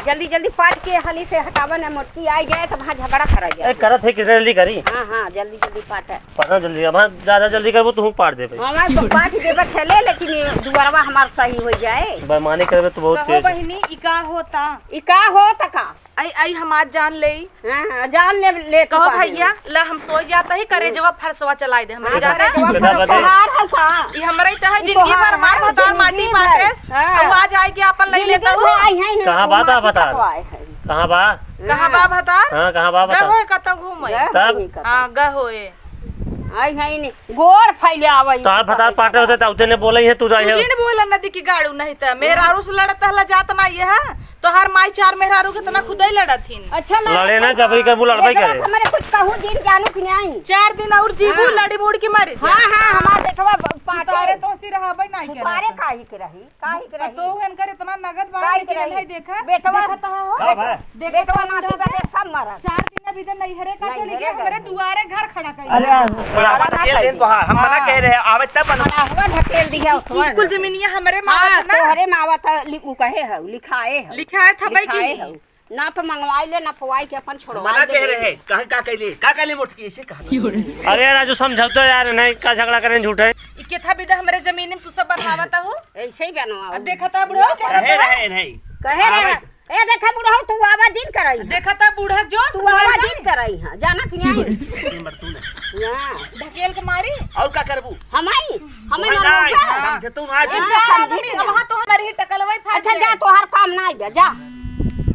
जल्दी जल्दी पाट के हली से हटावा ना मोटकी आई जाए तो वहाँ झगड़ा करा जाए। करत है कितने जल्दी करी। हाँ हाँ जल्दी जल्दी पाट है। पता जल्दी अब ज्यादा जल्दी करबो तू पाट दे भाई। हमार तो पाट देबे चले लेकिन दुआरवा हमार सही हो जाए। बेईमानी करबे तो बहुत तेज। बहिनी इका होता इका हो तका आई आई हमार जान ले। हां जान ले कहो भैया ला हम सो जाता ही करे जवाब फरसवा चलाई दे हमरे जाना तोहार है का ई हमरे त है जिंदगी भर मार भतार माटी पाटेस अब आज आए के अपन ले लेता हूं। कहां बात आ बता कहां बा भतार। हां कहां बा बता होए कत घूमे तब हां ग होए आई है नहीं गोड़ फैले आवई तार भतार पाटे होते त उतने बोलई है तू जाई है। तुझे बोला नदी की गाड़ू नहीं त मेहरारू से लड़त हला जात ना ये है तो हर माई चार मेहरारू के तना खुदई लड़थिन। अच्छा लड़े ना जबरी कर लड़बई करे। हमारे कुछ कहूं दिन जानू कि नहीं 4 दिन और जीबू लड़ी मुड़ के मारी। हां हां हमार बेटवा पाटे तो सी रहबई नहीं के पारे काहे के रही तो हन कर इतना नगद बात के नहीं देखा बेटवा खता हो हां भाई बेटवा ना तो सब मारा 4 दिन अभी तो नहीं हरे का चली गया हमरे दुआरे घर खड़ा कर। अरे बराबर ढकेल देन तो हम मना कह रहे आवे तब बनवा हुआ ढकेल दिया उसको कुल जमीनिया हमरे मावत ना तोहरे मावत लिखू कहे है लिखाए है लिखाए था भाई की ना तो मंगवाई ले ना पवाई के अपन छोड़वा मना कह रहे कहां का कहले मोटकी ऐसे कहा। अरे राजू समझौतो यार नहीं का झगड़ा करें झूठे ई के था बिदा हमरे जमीन में तू सब बनवावत हो ऐसे ही बनवा देखा था बुढ़ा कहे रहे नहीं कहे रहे ए देखा बुढ़ा तू आवाज दिन करई देखा था बूढ़ा जो तू आवाज दिन करई हां जाना कि नहीं नंबर तू ने हां ढकेल के मारी और का करबू हमाई हमें नहीं ना समझतो ना वहां तो हमारी ही टकलवाई फाट। अच्छा जा तोहर काम ना जा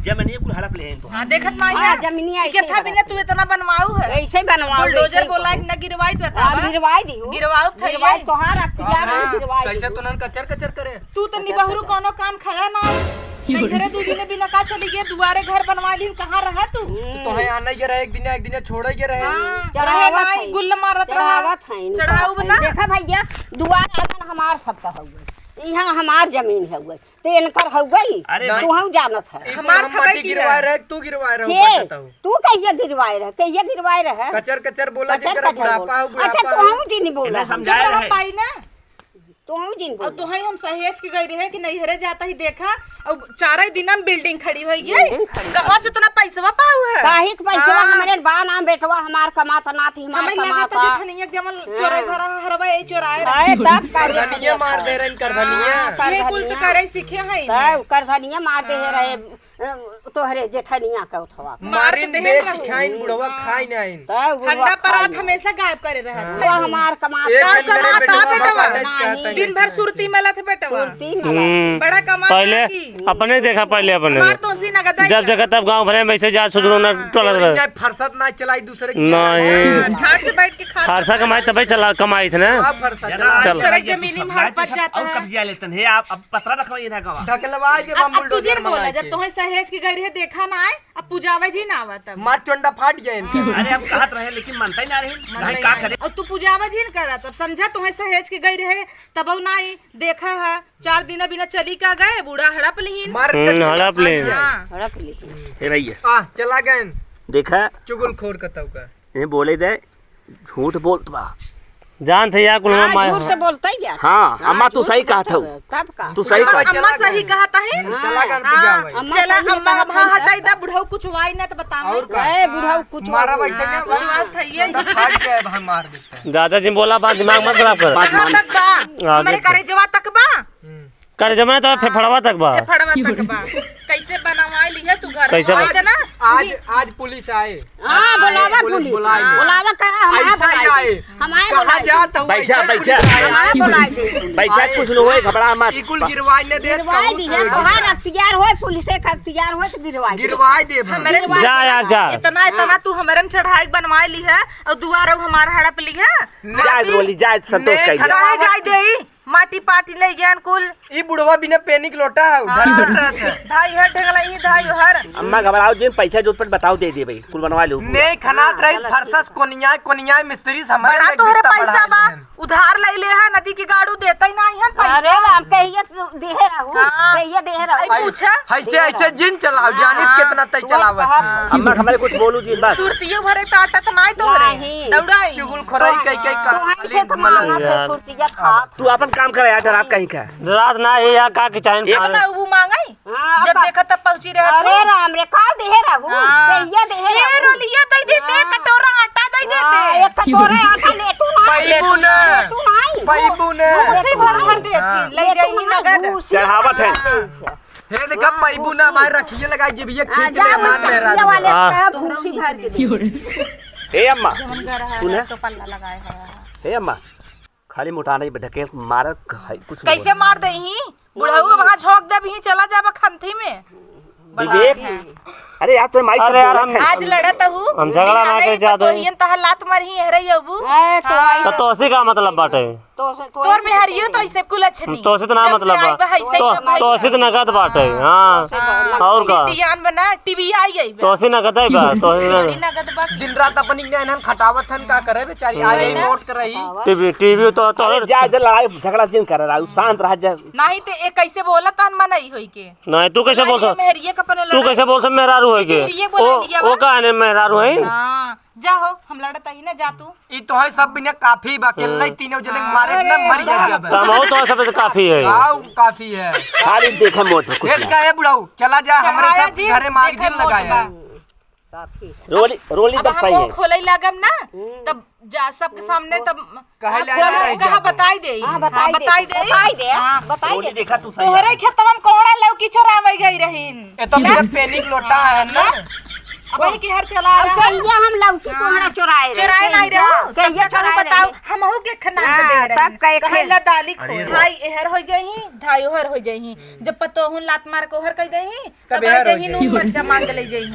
जमीन कुल हड़प ले तो हां देखत नहीं हां है जमीनिया के था बिना तू इतना बनवाऊ है ऐसे बनवाओ बुलडोजर बोला कि न गिरवाई तो बतावा गिरवाई दी गिरवाऊ था गिरवाई तोहार अख्तियार में गिरवाई कैसे तुनन कचर कचर करे तू तो निबहरु कोनो काम खाया ना नहीं घरे 2 दिन बिना का चली गए दुआरे घर बनवा ली कहां रहा तू तो है आना ये रहे एक दिन छोड़े ये रहे रहे नहीं गुल्ल मारत रहा चढ़ाऊ बना देखा भैया दुआर आंगन हमार सबका हो गई यहाँ हमार जमीन है गई तो इनकर हो गई तू हम जानत है हमार माटी गिरवाए रहे तू गिरवाए रहे तू कैसे गिरवाए रहे कचर कचर बोला जेकरा बुढ़ापा अच्छा तू हम जी नहीं बोला समझाए रहे पाई ना तो हम जी और तो हम सहेज के गई रहे कि नहीं हरे जाता ही देखा और 4 दिन में बिल्डिंग खड़ी हो गई कहां से इतना पैसा पाऊ है काहे के पैसा हमरे बा नाम बेटवा हमार कमाता ना थी हमार कमाता जेठनिया जमल चोरे घर हरबा ए चोराए अरे तब करधनिया मार दे रहे करधनिया ये कुल तो करे सीखे हैं तब करधनिया मार दे रहे तोहरे जेठनिया का उठवा मारिन दे सिखाइन बुढ़वा खाई नहीं तब ठंडा परात हमेशा गायब करे रहे वो हमार कमाता बेटवा दिन भर सुरती मेला थे बेटवा बड़ा कमा पहले अपने देखा पहले अपने मार तो सी नगद जब जगह तब गांव भरे में से जा सुधरो ना टोला नहीं फरसत ना चलाई दूसरे की नहीं ठाट से बैठ के खा खारसा कमाई तभी चला कमाई थे ना फरसत चल सड़क जमीनी में हड़ पच जाता है कब्जा लेते हैं आप अब पतरा रखवाइए ना गांव ढकलवा के अब तुझे बोला जब तुम्हें सहेज के गई रहे देखा ना आए अब पूजावे जी ना आवा तब मार चंडा फाट गए इनके अरे हम कहत रहे लेकिन मानता ही ना रहे भाई का करे और तू पूजावा जी न करा तब समझा तुम्हें सहेज के गई रहे तब ना आई देखा है 4 दिन बिना चली का गए बूढ़ा हड़प लीन मार हड़प ले रख ली हे भैया आ चला गए देखा चुगल खोर कतौ का ये बोले दे झूठ बोलत बा जान थे यार कुल झूठ तो बोलता ही यार हां अम्मा तू सही कहत हो तब का तू सही कह अम्मा सही कहता है चला गए पूजा चला अम्मा वहां हटाई दा बुढ़ऊ कुछ वाई ना तो बताओ और का ए बुढ़ऊ कुछ मारा वैसे ना कुछ वाल था ये फाट गए भाई मार देते दादाजी बोला बात दिमाग मत खराब कर कहां तक बा हमारे करे जवा तक बा कर जमा तो फेफड़वा तक बा फड़वा तक बा कैसे बनवाई ली है तू घर कैसे आई थे ना आज पुलिस आए हां बुलावा पुलिस बुलाए बुलावा कहा ऐसा ही आए हमारे कहां जाता हूं बैठा बैठा हमारे बुलाए दे बैठा कुछ न होए घबरा मत इकुल गिरवाई ने दे गिरवाई दी है तोहार अख्तियार होए पुलिस का अख्तियार होए तो गिरवाई दे हमारे जा यार जा इतना तू हमारे में चढ़ाई बनवाई ली है और दुआरा हमार हड़प ली है जा बोली जा संतोष कही खराए जाई देई माटी पाटी ले गया कुल ई बुढ़वा बिना पेनिक लोटा उधर बैठ रहा था धाई हर ढंगला ही धाई हर अम्मा घबराओ जिन पैसा जो पर बताओ दे दे भाई कुल बनवा लो नहीं खनात रही फरसस कोनिया मिस्त्री हमारे बड़ा तोहरे पैसा बा उधार ले ले है नदी की गाड़ू देता ही नहीं है पैसा अरे हम कहिए देहे रहू कहिए देहे रहू आई पूछा ऐसे ऐसे जिन चलाओ जानित कितना तय चलावत अम्मा हमारे कुछ बोलू जी बस सुरतियो भरे ताटत नहीं तोहरे दौड़ाई चुगल खोराई कई तो हमसे तो मांगा थे सुरतिया खा तू अपन काम कर यार रात कहीं का रात ना है या का के चाहे अब ना वो मांगई हाँ, जब देखा तब पहुंची रहे अरे राम रे का देहे रहू कहिया देहे ये रोलिया दे देते कटोरा आटा दे देते एक कटोरे आटा ले तू ना पैबू न तू नहीं पैबू न उसी भर देती ले जाई नगद चढ़ावत है हे देखा पैबू न मार रखिए लगा जे भैया खींच ले मान ये मेरा वाले सब भूसी भर के ए अम्मा सुना तो पल्ला लगाए है ए अम्मा खाली मोटाना ही ढकेल मार कुछ कैसे मार दे ही बुढ़ऊ वहां झोंक दे भी चला जाबा खंथी में विवेक अरे यार तो माई अरे यार हम आज लड़त हूँ हम झगड़ा ना के जादो तोहियन तह लात मारही हरे अबू तो तोसी का मतलब बाटे तोर में हरियो तो ऐसे कुल अच्छनी तोसी तो ना मतलब बा तोसी तो नगद बाटे हां और का टियान बना टीवी आई गई तोसी नगद है बा तोसी नगद बा दिन रात अपनी नैनन खटावत हन का करे बेचारी आई नोट कर रही टीवी तो जा लड़ाई झगड़ा जिन कर रहा शांत रह जा नहीं ते एक कैसे बोला तन मनई होई के नहीं तू कैसे बोलता मेहरिए कपने तू कैसे बोलता मेहरारू है के ओ का है मेहरारू है हां जाओ हम लड़त ही ना जा तू ई तो है सब बिना काफी बाकेल नहीं तीनों जने मारे ना मर गया तम हो तो सब काफी है आओ काफी है खाली देखे मोट कुछ एक का है बुढ़ाऊ चला जा हमारे साथ घरे मार जिन लगाया रोली तब सही है खोले लागम ना तब जा सबके सामने तब कहे ले रह जा कहा बताई दे बताई दे रोली देखा तू सही तोहरे खेतवा में कोहड़ा लौकी चोरावे गई रहीन ये तो मेरा पेनिक लोटा है ना वही की हर चला रहा कहिया हम लौकी कोहड़ा चुराए चुराए नहीं रहो कहिया कहूं बताओ हमहू के खना के दे रहे तब कहे कहला दाली खो ढाई एहर हो जाही ढाई ओहर हो जाही जब पतोहुन लात मार के ओहर कह देही तब देही नून मरचा मांग ले जाही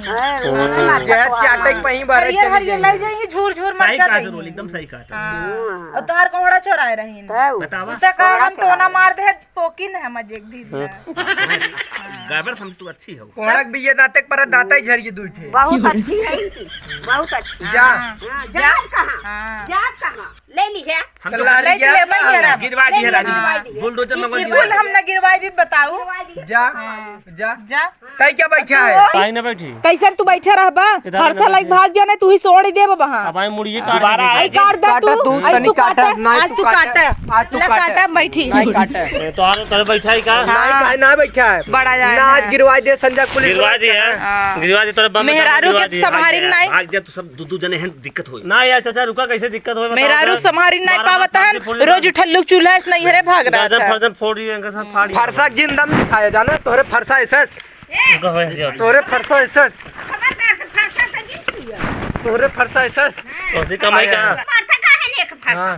जहर चाटे पही बारे हरियर चली हरियर ले जाही झूर झूर मरचा देही रोली एकदम सही कहा और तोहर कोहड़ा चुराए रहीन बतावा तक हम तो ना मार दे पोकिन है मजे एक दिन गाबर सम तू अच्छी हो कोणक भी ये दाते पर दाता ही झरिए दुठे बहुत अच्छी है बहुत अच्छी जा जा कहां जा कहां ले ली है हम कल्ला ले गया ले भैया गिरवा दी है राजू बुलडोजर में ये बोल हम ना गिरवाई दी बताऊ जा जा जा तई क्या बैठा है आई ना बैठी कैसन तू बैठा रहबा हरसा लाइक भाग जाने तू ही सोड़ दे वहां अब आई मुड़िए दोबारा आई काट दे तू तू तनी काटा आज तू काटा आज तू काटा बैठी नहीं काटे तो आने तेरे बैठा ही का नहीं काहे ना बैठा है बड़ा जाए ना आज गिरवा दे संजय पुलिस गिरवा दी है गिरवा दी तोरे बम मेहरारू के संभारी नहीं आज जा तू सब दू जने हैं दिक्कत होई ना यार चाचा रुका कैसे दिक्कत होए मेहरारू संभारी नहीं पावत है रोज ठल्लुक चूल्हा से नहीं हरे भाग रहा गाजर था फरजन फोड़ दिए इनके साथ फाड़ी फरसा जिंदा में खाया जाना तोरे फरसा एसस रुका भाई ऐसे और तोरे फरसा एसस तोरे फरसा एसस तो उसी का मैं का हां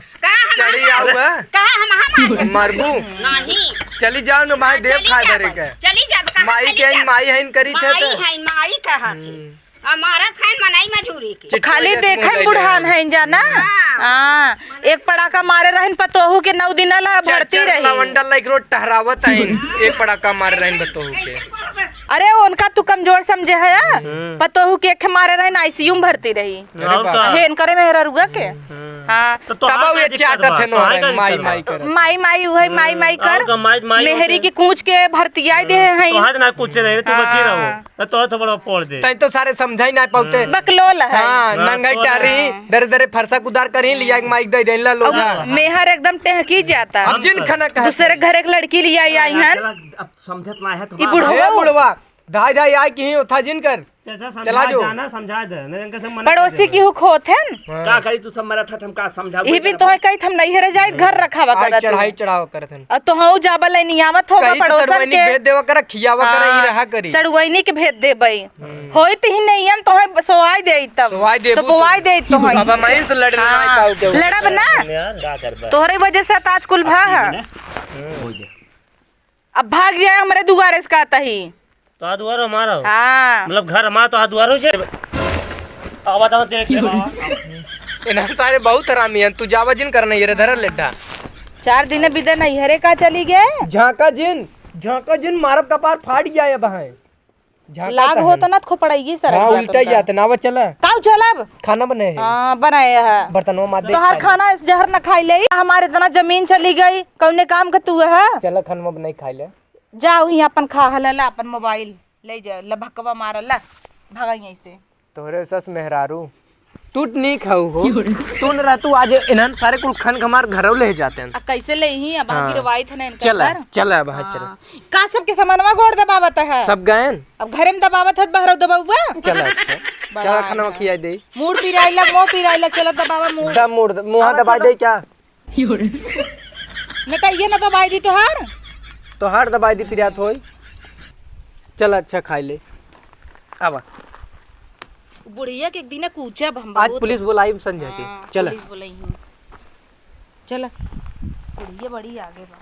चढ़ी आऊ है कहां हम मरबू नहीं चली जाओ न भाई देव खा धरे के चली जा कहां माई के माई हइन करी थे माई तो है माई कहा थी हमारा खान मनाई मजूरी की खाली देखे बुढ़ान है जाना हाँ एक पड़ाका मारे रहन पतोहू के 9 दिन ला भरती रही लवंडा लाइक रोड टहरावत है एक पड़ाका मार रहे बतोहू के अरे उनका तू कमजोर समझे है पतोहू के एक मारे रहन आईसीयू में भरती रही और का हेन करे मेहरा रुआ के हाँ तो तब ये चाटा थे नो माई माई कर माई माई वही माई माई कर मेहरी की कूच के भरतिया दे है तो हाथ ना कुछ नहीं तू बची रहो तो बड़ा फोड़ दे तई तो सारे समझाई ना पाउते बकलोल है हां नंगाई टारी दरे दरे फरसा कुदार करी लिया माइक दे देला लोग मेहर एकदम टहकी जाता अब जिन खाना कहा दूसरे घर एक लड़की लिया आई हन अब समझत ना है ई बुढ़वा बुढ़वा धाई धाई आई की उठा जिन कर चला जो जाना समझा दे नहीं इनके से मना पड़ोसी की खोत है का करी तू सब मरा था हम का समझाऊ ई भी तो कही हम नहीं हरे जाई घर रखावा करत चढ़ाई चढ़ाव करथन अब तो हऊ जाबल नहीं नियामत होगा पड़ोसन के भेज देवा कर खियावा कर ही रहा करी सड़ुवैनी के भेज देबई होइत ही नहीं हम तो है सोवाई देई तब सोवाई देबू तो बोवाई देई तो है अब मैं से लड़ ना पाऊ के लड़ब ना यार का करबा तोहरे वजह से आज कुल भा है अब भाग जाए हमारे दुआरे से कहता ही तो दुआर हमारा हाँ मतलब घर हमारा तो दुआर हो जाए अब बताओ देख ले बाबा इना सारे बहुत हरामी हैं तू जावा जिन करना ये धर लेटा 4 दिन बिदे नहीं हरे का चली गए झाका जिन मारब कपार फाड़ जाए अब है लाग हो तो ना खोपड़ाई सर हां उल्टा जात ना वा चला काऊ चलब खाना बने है हां बनाया है बर्तनों में दे तो हर खाना इस जहर न खाई ले हमारे इतना जमीन चली गई कौने काम का तू है चला खाना में नहीं खाई ले जाओ ही अपन खा हला अपन मोबाइल ले जा लभकवा मारला भगाई ऐसे तोरे सस मेहरारू तू नहीं खाऊ हो तू न रहतू आज इन्हन सारे कुल खन हमार घरों ले जाते हैं। कैसे ले ही अब हाँ। की रवायत है ना इनका चला घर। चला बाहर चला हाँ। का सबके सामानवा गोड़ दबावत है सब गए अब घरे में दबावत है बहरो दबाउबा चला अच्छा चला खाना खिया दे मूड पिराइला मोह पिराइला चलो दबावा मूड दम मुड़ मुहा दबा दे क्या नटा ये ना दबाई दी तोहार तो हार दबाई दी पिरियात होई चल अच्छा खाई ले आवा बुढ़िया के एक दिन कूचा हम आज पुलिस बुलाई संजय के चल पुलिस बुलाई चला बुढ़िया बड़ी आगे बा